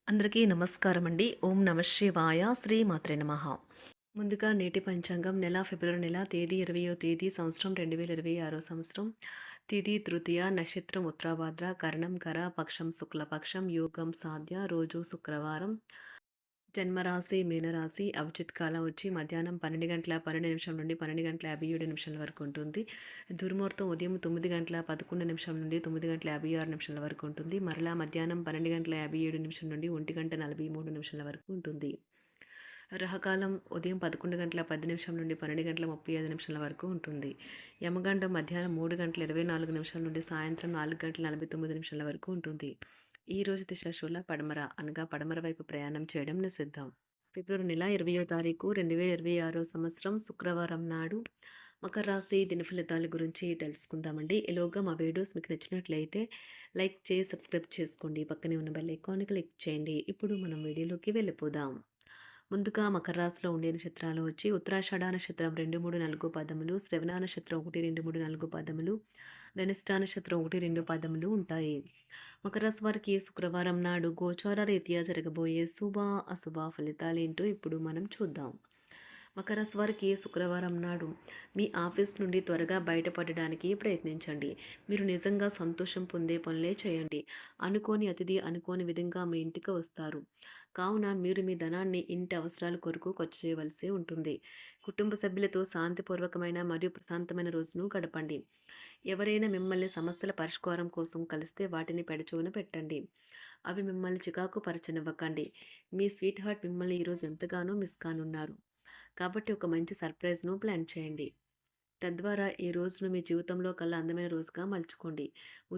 అందరికీ నమస్కారం అండి. ఓం నమ శివాయ. శ్రీమాత్రే నమః. ముందుగా నేటి పంచాంగం నెల ఫిబ్రవరి నెల తేదీ 20వ తేదీ సంవత్సరం 2026 సంవత్సరం. తిథి తృతీయ, నక్షత్రం ఉత్తరాభాద్ర, కరణం కర, పక్షం శుక్లపక్షం, యోగం సాధ్య, రోజు శుక్రవారం. జన్మరాశి మీనరాశి. అభిజిత్ కాలం వచ్చి మధ్యాహ్నం 12:12 నుండి 12:57 వరకు ఉంటుంది. దుర్ముహూర్తం ఉదయం 9:11 నుండి 9:56 వరకు ఉంటుంది. మరలా మధ్యాహ్నం 12:57 నుండి 1:43 వరకు ఉంటుంది. రహకాలం ఉదయం 11:10 నుండి 12:35 వరకు ఉంటుంది. యమగండం మధ్యాహ్నం 3:24 నుండి సాయంత్రం 4:49 వరకు ఉంటుంది. ఈ రోజు దిశ శూల పడమర అనగా పడమర వైపు ప్రయాణం చేయడం నిషిద్ధం. ఫిబ్రవరి నెల 20వ తారీఖు 2026 సంవత్సరం శుక్రవారం నాడు మకర రాశి దినఫలితాల గురించి తెలుసుకుందామండి. ఈలోగా మా వీడియోస్ మీకు నచ్చినట్లయితే లైక్ చేసి సబ్స్క్రైబ్ చేసుకోండి. పక్కనే ఉన్న బెల్ ఐకాన్ని క్లిక్ చేయండి. ఇప్పుడు మనం వీడియోలోకి వెళ్ళిపోదాం. ముందుగా మకర రాశిలో ఉండే నక్షత్రాలు వచ్చి ఉత్తరాషాఢ నక్షత్రం 2, 3, 4 పదములు, శ్రవణ నక్షత్రం 1, 2, 3, 4 పదములు, ధనిష్ట నక్షత్రం 1, 2 పదములు ఉంటాయి. మకర రాశి వారికి శుక్రవారం నాడు గోచార రీత్యా జరగబోయే శుభ అశుభ ఫలితాలు ఏంటో ఇప్పుడు మనం చూద్దాం. మకర రాశి వారికి శుక్రవారం నాడు మీ ఆఫీస్ నుండి త్వరగా బయటపడడానికి ప్రయత్నించండి. మీరు నిజంగా సంతోషం పొందే పనులే చేయండి. అనుకోని అతిథి అనుకోని విధంగా మీ ఇంటికి వస్తారు. కావున మీరు మీ ధనాన్ని ఇంటి అవసరాల కొరకు ఖర్చు చేయవలసి ఉంటుంది. కుటుంబ సభ్యులతో శాంతిపూర్వకమైన మరియు ప్రశాంతమైన రోజును గడపండి. ఎవరైనా మిమ్మల్ని సమస్యల పరిష్కారం కోసం కలిస్తే వాటిని పెడచోన పెట్టండి. అవి మిమ్మల్ని చికాకు పరచనివ్వకండి. మీ స్వీట్ హార్ట్ మిమ్మల్ని ఈరోజు ఎంతగానో మిస్ కానున్నారు. కాబట్టి ఒక మంచి సర్ప్రైజ్ను ప్లాన్ చేయండి. తద్వారా ఈ రోజును మీ జీవితంలో కల్లా అందమైన రోజుగా మలుచుకోండి.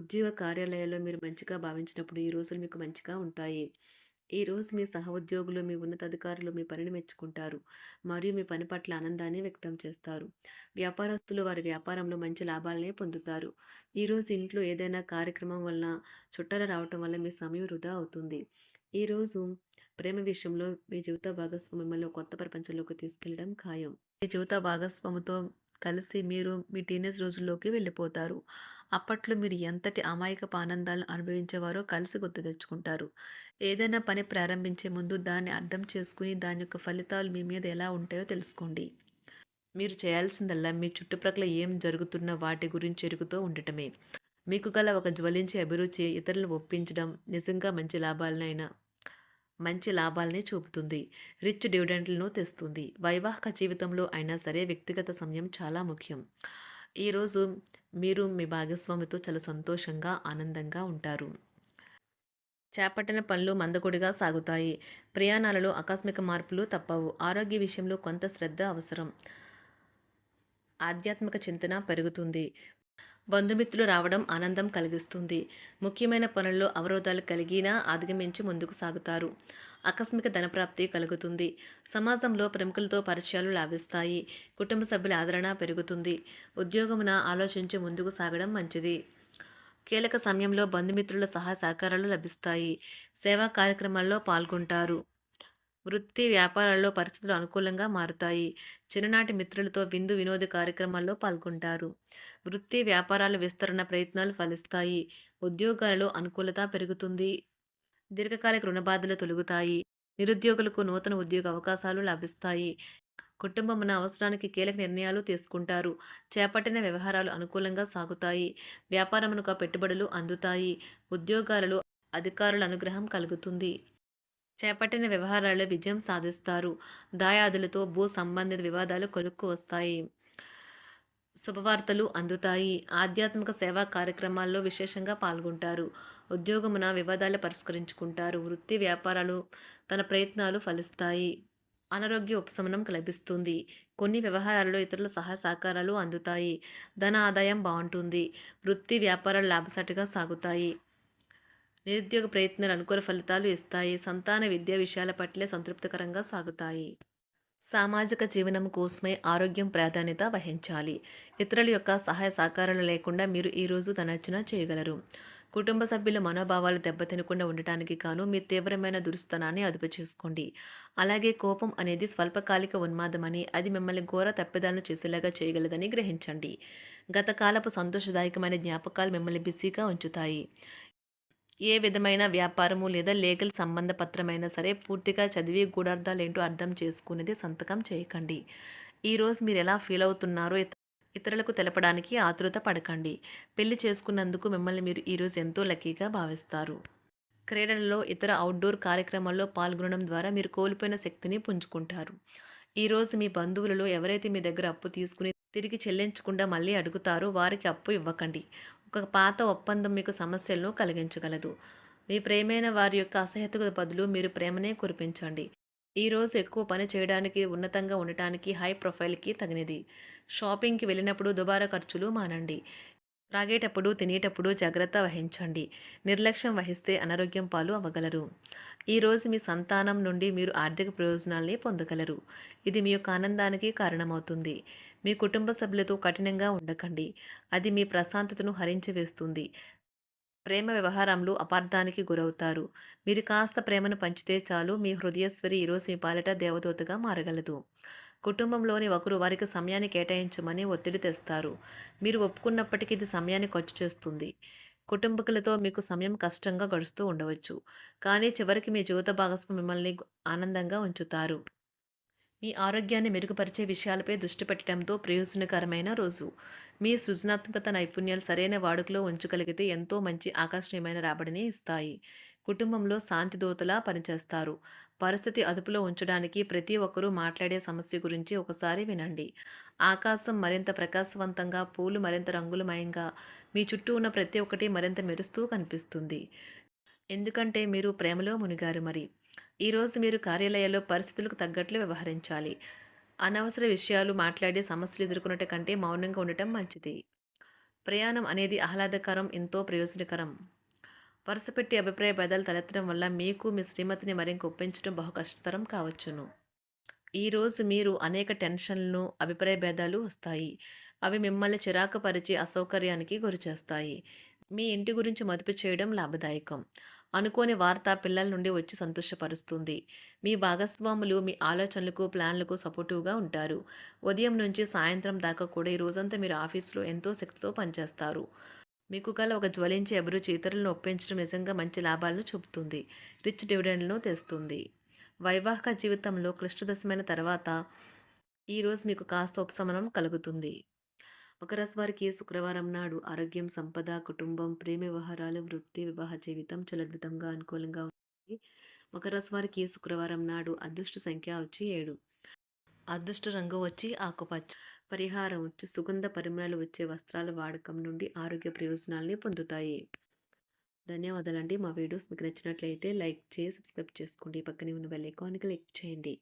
ఉద్యోగ కార్యాలయాల్లో మీరు మంచిగా భావించినప్పుడు ఈ రోజులు మీకు మంచిగా ఉంటాయి. ఈ రోజు మీ సహోద్యోగులు, మీ ఉన్నతాధికారులు మీ పనిని మెచ్చుకుంటారు మరియు మీ పని పట్ల ఆనందాన్ని వ్యక్తం చేస్తారు. వ్యాపారస్తులు వారి వ్యాపారంలో మంచి లాభాలనే పొందుతారు. ఈరోజు ఇంట్లో ఏదైనా కార్యక్రమం వలన చుట్టాలు రావటం వల్ల మీ సమయం వృధా అవుతుంది. ఈరోజు ప్రేమ విషయంలో మీ జీవిత భాగస్వామి మిమ్మల్ని ఒక కొత్త ప్రపంచంలోకి తీసుకెళ్లడం ఖాయం. మీ జీవిత భాగస్వామితో కలిసి మీరు మీ టీనేజ్ రోజుల్లోకి వెళ్ళిపోతారు. అప్పట్లో మీరు ఎంతటి అమాయకపు ఆనందాలను అనుభవించేవారో కలిసి గుర్తు తెచ్చుకుంటారు. ఏదైనా పని ప్రారంభించే ముందు దాన్ని అర్థం చేసుకుని దాని యొక్క ఫలితాలు మీ మీద ఎలా ఉంటాయో తెలుసుకోండి. మీరు చేయాల్సిందల్లా మీ చుట్టుప్రక్కల ఏం జరుగుతున్న వాటి గురించి ఎరుగుతూ ఉండటమే. మీకు గల ఒక జ్వలించే అభిరుచి ఇతరులను ఒప్పించడం నిజంగా మంచి లాభాలనే చూపుతుంది. రిచ్ డివిడెండ్లను తెస్తుంది. వైవాహిక జీవితంలో అయినా సరే వ్యక్తిగత సమయం చాలా ముఖ్యం. ఈరోజు మీరు మీ భాగస్వామితో చాలా సంతోషంగా ఆనందంగా ఉంటారు. చేపట్టిన పనులు మందకొడిగా సాగుతాయి. ప్రయాణాలలో ఆకస్మిక మార్పులు తప్పవు. ఆరోగ్య విషయంలో కొంత శ్రద్ధ అవసరం. ఆధ్యాత్మిక చింతన పెరుగుతుంది. బంధుమిత్రులు రావడం ఆనందం కలిగిస్తుంది. ముఖ్యమైన పనుల్లో అవరోధాలు కలిగినా అధిగమించి ముందుకు సాగుతారు. ఆకస్మిక ధనప్రాప్తి కలుగుతుంది. సమాజంలో ప్రముఖులతో పరిచయాలు లాభిస్తాయి. కుటుంబ సభ్యుల ఆదరణ పెరుగుతుంది. ఉద్యోగమున ఆలోచించి ముందుకు సాగడం మంచిది. కీలక సమయంలో బంధుమిత్రుల సహాయ సహకారాలు లభిస్తాయి. సేవా కార్యక్రమాల్లో పాల్గొంటారు. వృత్తి వ్యాపారాల్లో పరిస్థితులు అనుకూలంగా మారుతాయి. చిన్ననాటి మిత్రులతో విందు వినోద కార్యక్రమాల్లో పాల్గొంటారు. వృత్తి వ్యాపారాల విస్తరణ ప్రయత్నాలు ఫలిస్తాయి. ఉద్యోగాలలో అనుకూలత పెరుగుతుంది. దీర్ఘకాలిక రుణ బాధలు తొలగుతాయి. నిరుద్యోగులకు నూతన ఉద్యోగ అవకాశాలు లభిస్తాయి. కుటుంబమున అవసరానికి కీలక నిర్ణయాలు తీసుకుంటారు. చేపట్టిన వ్యవహారాలు అనుకూలంగా సాగుతాయి. వ్యాపారమునకు పెట్టుబడులు అందుతాయి. ఉద్యోగాలలో అధికారుల అనుగ్రహం కలుగుతుంది. చేపట్టిన వ్యవహారాల్లో విజయం సాధిస్తారు. దాయాదులతో భూ సంబంధిత వివాదాలు కొలుక్కు వస్తాయి. శుభవార్తలు అందుతాయి. ఆధ్యాత్మిక సేవా కార్యక్రమాల్లో విశేషంగా పాల్గొంటారు. ఉద్యోగమున వివాదాలు పరిష్కరించుకుంటారు. వృత్తి వ్యాపారాలు తన ప్రయత్నాలు ఫలిస్తాయి. అనారోగ్య ఉపశమనం లభిస్తుంది. కొన్ని వ్యవహారాల్లో ఇతరుల సహాయ సహకారాలు అందుతాయి. ధన ఆదాయం బాగుంటుంది. వృత్తి వ్యాపారాలు లాభసాటిగా సాగుతాయి. నిరుద్యోగ ప్రయత్నాలు అనుకూల ఫలితాలు ఇస్తాయి. సంతాన విద్యా విషయాల పట్లే సంతృప్తికరంగా సాగుతాయి. సామాజిక జీవనం కోసమే ఆరోగ్యం ప్రాధాన్యత వహించాలి. ఇతరుల యొక్క సహాయ సహకారాలు లేకుండా మీరు ఈరోజు ధనార్జన చేయగలరు. కుటుంబ సభ్యుల మనోభావాలు దెబ్బతినకుండా ఉండటానికి గాను మీ తీవ్రమైన దురుస్తనాన్ని అదుపు చేసుకోండి. అలాగే కోపం అనేది స్వల్పకాలిక ఉన్మాదమని, అది మిమ్మల్ని ఘోర తప్పిదాలను చేసేలాగా చేయగలదని గ్రహించండి. గత కాలపు సంతోషదాయకమైన జ్ఞాపకాలు మిమ్మల్ని బిజీగా ఉంచుతాయి. ఏ విధమైన వ్యాపారము లేదా లీగల్ సంబంధ పత్రమైనా సరే పూర్తిగా చదివి గూఢార్థాలేంటో అర్థం చేసుకునేది సంతకం చేయకండి. ఈరోజు మీరు ఎలా ఫీల్ అవుతున్నారో ఇతరులకు తెలపడానికి ఆతురత పడకండి. పెళ్లి చేసుకున్నందుకు మిమ్మల్ని మీరు ఈరోజు ఎంతో లక్కీగా భావిస్తారు. క్రీడలలో ఇతర అవుట్‌డోర్ కార్యక్రమాల్లో పాల్గొనడం ద్వారా మీరు కోల్పోయిన శక్తిని పుంజుకుంటారు. ఈరోజు మీ బంధువులలో ఎవరైతే మీ దగ్గర అప్పు తీసుకుని తిరిగి చెల్లించకుండా మళ్ళీ అడుగుతారో వారికి అప్పు ఇవ్వకండి. ఒక పాత ఒప్పందం మీకు సమస్యలను కలిగించగలదు. మీ ప్రేమైన వారి యొక్క అసహ్యతకు బదులు మీరు ప్రేమనే కురిపించండి. ఈరోజు ఎక్కువ పని చేయడానికి, ఉన్నతంగా ఉండటానికి, హై ప్రొఫైల్‌కి తగినది. షాపింగ్‌కి వెళ్ళినప్పుడు దుబారా ఖర్చులు మానండి. త్రాగేటప్పుడు, తినేటప్పుడు జాగ్రత్త వహించండి. నిర్లక్ష్యం వహిస్తే అనారోగ్యం పాలు అవ్వగలరు. ఈరోజు మీ సంతానం నుండి మీరు ఆర్థిక ప్రయోజనాల్ని పొందగలరు. ఇది మీ యొక్క ఆనందానికి కారణమవుతుంది. మీ కుటుంబ సభ్యులతో కఠినంగా ఉండకండి. అది మీ ప్రశాంతతను హరించి వేస్తుంది. ప్రేమ వ్యవహారంలో అపార్థానికి గురవుతారు. మీరు కాస్త ప్రేమను పంచితే చాలు మీ హృదయస్వరి ఈరోజు మీ పాలిట దేవదూతగా మారగలదు. కుటుంబంలోని ఒకరు వారికి సమయాన్ని కేటాయించమని ఒత్తిడి తెస్తారు. మీరు ఒప్పుకున్నప్పటికీ ఇది సమయాన్ని ఖర్చు చేస్తుంది. కుటుంబకులతో మీకు సమయం కష్టంగా గడుస్తూ ఉండవచ్చు. కానీ చివరికి మీ జీవిత భాగస్వామి మిమ్మల్ని ఆనందంగా ఉంచుతారు. మీ ఆరోగ్యాన్ని మెరుగుపరిచే విషయాలపై దృష్టి పెట్టడంతో ప్రయోజనకరమైన రోజు. మీ సృజనాత్మకత నైపుణ్యాలు సరైన వాడుకలో ఉంచగలిగితే ఎంతో మంచి ఆకర్షణీయమైన రాబడిని ఇస్తాయి. కుటుంబంలో శాంతి దూతలా పనిచేస్తారు. పరిస్థితి అదుపులో ఉంచడానికి ప్రతి ఒక్కరూ మాట్లాడే సమస్య గురించి ఒకసారి వినండి. ఆకాశం మరింత ప్రకాశవంతంగా, పూలు మరింత రంగులమయంగా, మీ చుట్టూ ఉన్న ప్రతి ఒక్కటి మరింత మెరుస్తూ కనిపిస్తుంది. ఎందుకంటే మీరు ప్రేమలో మునిగారు మరి. ఈరోజు మీరు కార్యాలయాల్లో పరిస్థితులకు తగ్గట్లు వ్యవహరించాలి. అనవసర విషయాలు మాట్లాడి సమస్యలు ఎదుర్కొనట కంటే మౌనంగా ఉండటం మంచిది. ప్రయాణం అనేది ఆహ్లాదకరం, ఎంతో ప్రయోజనకరం. వరుసపెట్టి అభిప్రాయ భేదాలు తలెత్తడం వల్ల మీకు మీ శ్రీమతిని మరింక ఒప్పించడం బహు కష్టతరం కావచ్చును. ఈరోజు మీరు అనేక టెన్షన్లను, అభిప్రాయ భేదాలు వస్తాయి. అవి మిమ్మల్ని చిరాకు పరిచి అసౌకర్యానికి గురిచేస్తాయి. మీ ఇంటి గురించి మదుపు చేయడం లాభదాయకం. అనుకోని వార్త పిల్లల నుండి వచ్చి సంతోషపరుస్తుంది. మీ భాగస్వాములు మీ ఆలోచనలకు, ప్లాన్లకు సపోర్టివ్‌గా ఉంటారు. ఉదయం నుంచి సాయంత్రం దాకా కూడా ఈ రోజంతా మీరు ఆఫీస్‌లో ఎంతో శక్తితో పనిచేస్తారు. మీకు గల ఒక జ్వలించే అభిరుచి ఇతరులను ఒప్పించడం నిజంగా మంచి లాభాలను చూపుతుంది. రిచ్ డివిడెండ్‌లను తెస్తుంది. వైవాహిక జీవితంలో క్లిష్టదశమైన తర్వాత ఈరోజు మీకు కాస్త ఉపశమనం కలుగుతుంది. మకర రాశి వారికి శుక్రవారం నాడు ఆరోగ్యం, సంపద, కుటుంబం, ప్రేమ వ్యవహారాలు, వృత్తి, వివాహ జీవితం చాలా అద్భుతంగా అనుకూలంగా ఉంది. మకర రాశి వారికి శుక్రవారం నాడు అదృష్ట సంఖ్య వచ్చి 7. అదృష్ట రంగు వచ్చి ఆకుపచ్చ. పరిహారం వచ్చి సుగంధ పరిమళాలు వచ్చే వస్త్రాల వాడకం నుండి ఆరోగ్య ప్రయోజనాల్ని పొందుతాయి. ధన్యవాదాలండి. మా వీడియోస్ మీకు నచ్చినట్లయితే లైక్ చేసి సబ్స్క్రైబ్ చేసుకోండి. పక్కనే ఉన్న బెల్ ఐకాన్‌ని క్లిక్ చేయండి.